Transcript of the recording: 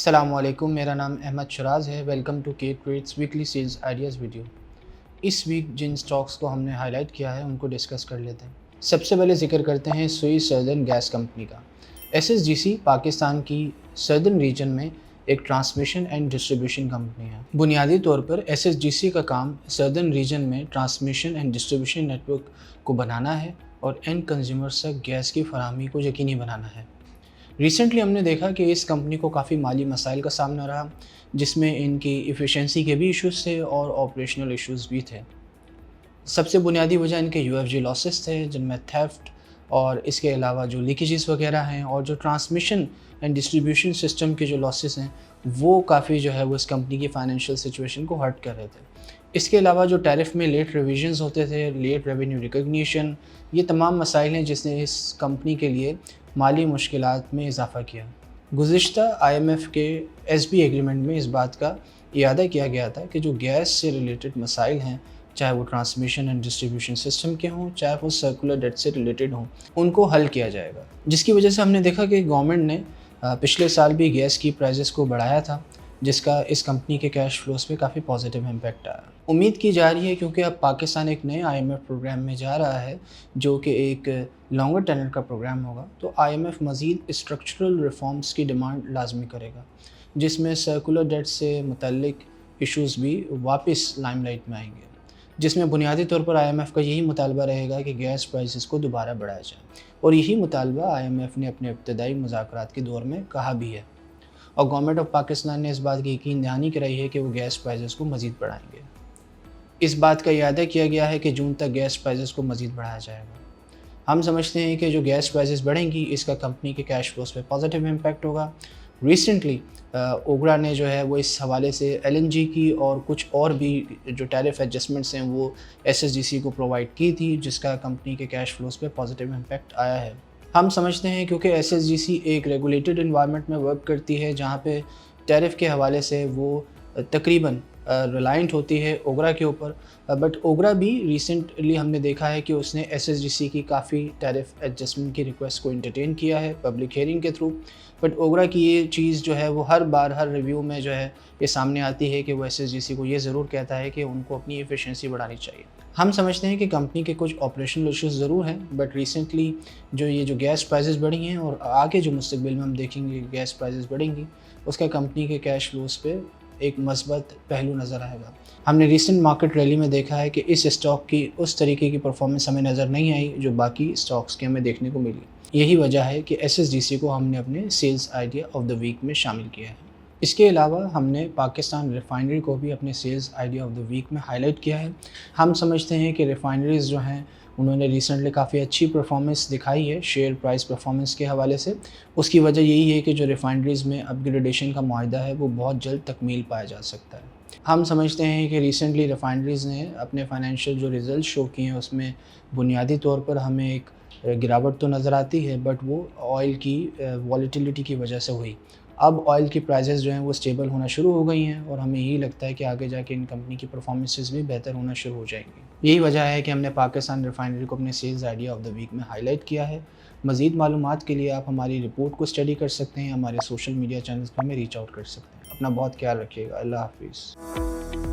السلام علیکم، میرا نام احمد شراز ہے۔ Welcome to K trades weekly sales ideas video. اس ویک جن سٹاکس کو ہم نے ہائی لائٹ کیا ہے ان کو ڈسکس کر لیتے ہیں۔ سب سے پہلے ذکر کرتے ہیں سوئس سدرن گیس کمپنی کا۔ SSGC پاکستان کی سدرن ریجن میں ایک ٹرانسمیشن اینڈ ڈسٹریبیوشن کمپنی ہے۔ بنیادی طور پر SSGC کا کام سدرن ریجن میں transmission and distribution network کو بنانا ہے اور اینڈ کنزیومرز تک گیس کی فراہمی کو یقینی بنانا ہے۔ ریسنٹلی ہم نے دیکھا کہ اس کمپنی کو کافی مالی مسائل کا سامنا رہا، جس میں ان کی ایفیشنسی کے بھی ایشوز تھے اور آپریشنل ایشوز بھی تھے۔ سب سے بنیادی وجہ ان کے UFG لاسز تھے، جن میں تھیفٹ اور اس کے علاوہ جو لیکیجز وغیرہ ہیں اور جو ٹرانسمیشن اینڈ ڈسٹریبیوشن سسٹم کے جو لاسز ہیں وہ کافی وہ اس کمپنی کی فائنینشیل سچویشن کو ہرٹ کر رہے تھے۔ اس کے علاوہ جو ٹیرف میں لیٹ ریویژنز ہوتے تھے، لیٹ ریونیو ریکگنیشن، یہ تمام مسائل ہیں جس نے اس کمپنی کے لیے مالی مشکلات میں اضافہ کیا۔ گزشتہ IMF کے SB ایگریمنٹ میں اس بات کا اعادہ کیا گیا تھا کہ جو گیس سے ریلیٹڈ مسائل ہیں، چاہے وہ ٹرانسمیشن اینڈ ڈسٹریبیوشن سسٹم کے ہوں، چاہے وہ سرکولر ڈیٹ سے ریلیٹڈ ہوں، ان کو حل کیا جائے گا۔ جس کی وجہ سے ہم نے دیکھا کہ گورنمنٹ نے پچھلے سال بھی گیس کی پرائزز کو بڑھایا تھا، جس کا اس کمپنی کے کیش فلوز پہ کافی پازیٹیو امپیکٹ آیا۔ امید کی جا رہی ہے کیونکہ اب پاکستان ایک نئے IMF پروگرام میں جا رہا ہے جو کہ ایک لانگر ٹینر کا پروگرام ہوگا، تو IMF مزید اسٹرکچرل ریفارمز کی ڈیمانڈ لازمی کرے گا، جس میں سرکولر ڈیٹ سے متعلق ایشوز بھی واپس لائم لائٹ میں آئیں گے، جس میں بنیادی طور پر IMF کا یہی مطالبہ رہے گا کہ گیس پرائسز کو دوبارہ بڑھایا جائے، اور یہی مطالبہ IMF نے اپنے ابتدائی مذاکرات کے دور میں کہا بھی ہے، اور گورنمنٹ آف پاکستان نے اس بات کی یقین دہانی کرائی ہے کہ وہ گیس پرائسز کو مزید بڑھائیں گے۔ اس بات کا اعادہ کیا گیا ہے کہ جون تک گیس پرائسز کو مزید بڑھایا جائے گا۔ ہم سمجھتے ہیں کہ جو گیس پرائسز بڑھیں گی اس کا کمپنی کے کیش فلوز پہ پازیٹیو امپیکٹ ہوگا۔ ریسنٹلی اوگرا نے وہ اس حوالے سے LNG کی اور کچھ اور بھی جو ٹیرف ایڈجسٹمنٹس ہیں وہ SSGC کو پرووائڈ کی تھی، جس کا کمپنی کے کیش فلوز پہ پازیٹیو امپیکٹ آیا ہے۔ ہم سمجھتے ہیں کیونکہ SSGC ایک ریگولیٹڈ انوائرمنٹ میں ورک کرتی ہے جہاں پہ ٹیرف کے حوالے سے وہ تقریباً ریلائنٹ ہوتی ہے اوگرا کے اوپر، بٹ اوگرا بھی ریسنٹلی ہم نے دیکھا ہے کہ اس نے SSGC کی کافی ٹیرف ایڈجسٹمنٹ کی ریکویسٹ کو انٹرٹین کیا ہے پبلک ہیئرنگ کے تھرو، بٹ اوگرا کی یہ چیز وہ ہر بار ہر ریویو میں یہ سامنے آتی ہے کہ وہ SSGC کو یہ ضرور کہتا ہے کہ ان کو اپنی ایفیشنسی بڑھانی چاہیے۔ ہم سمجھتے ہیں کہ کمپنی کے کچھ آپریشنل ایشوز ضرور ہیں، بٹ ریسنٹلی جو گیس پرائسز بڑھی ہیں اور آگے جو مستقبل میں ہم دیکھیں گے گیس پرائسز بڑھیں گی، اس کا کمپنی کے کیش فلوز پہ ایک مثبت پہلو نظر آئے گا۔ ہم نے ریسنٹ مارکیٹ ریلی میں دیکھا ہے کہ اس اسٹاک کی اس طریقے کی پرفارمنس ہمیں نظر نہیں آئی جو باقی اسٹاکس کی ہمیں دیکھنے کو ملی۔ یہی وجہ ہے کہ SSGC کو ہم نے اپنے sales idea of the week میں شامل کیا ہے۔ اس کے علاوہ ہم نے پاکستان ریفائنری کو بھی اپنے sales idea of the week میں ہائی لائٹ کیا ہے۔ ہم سمجھتے ہیں کہ ریفائنریز جو ہیں انہوں نے ریسنٹلی کافی اچھی پرفارمنس دکھائی ہے شیئر پرائس پرفارمنس کے حوالے سے۔ اس کی وجہ یہی ہے کہ جو ریفائنریز میں اپ گریڈیشن کا معاہدہ ہے وہ بہت جلد تکمیل پایا جا سکتا ہے۔ ہم سمجھتے ہیں کہ ریسنٹلی ریفائنریز نے اپنے فائنینشیل جو ریزلٹ شو کیے ہیں اس میں بنیادی طور پر ہمیں ایک گراوٹ تو نظر آتی ہے، بٹ وہ آئل کی والیٹیلیٹی کی وجہ سے ہوئی۔ اب آئل کی پرائزز وہ اسٹیبل ہونا شروع ہو گئی ہیں اور ہمیں یہی لگتا ہے کہ آگے جا کے ان کمپنی کی پرفارمنسز بھی بہتر ہونا شروع ہو جائیں گی۔ یہی وجہ ہے کہ ہم نے پاکستان ریفائنری کو اپنے sales idea of the week میں ہائی لائٹ کیا ہے۔ مزید معلومات کے لیے آپ ہماری رپورٹ کو اسٹڈی کر سکتے ہیں، ہمارے سوشل میڈیا چینلز پر ہمیں ریچ آؤٹ کر سکتے ہیں۔ اپنا بہت خیال رکھیے گا۔ اللہ حافظ۔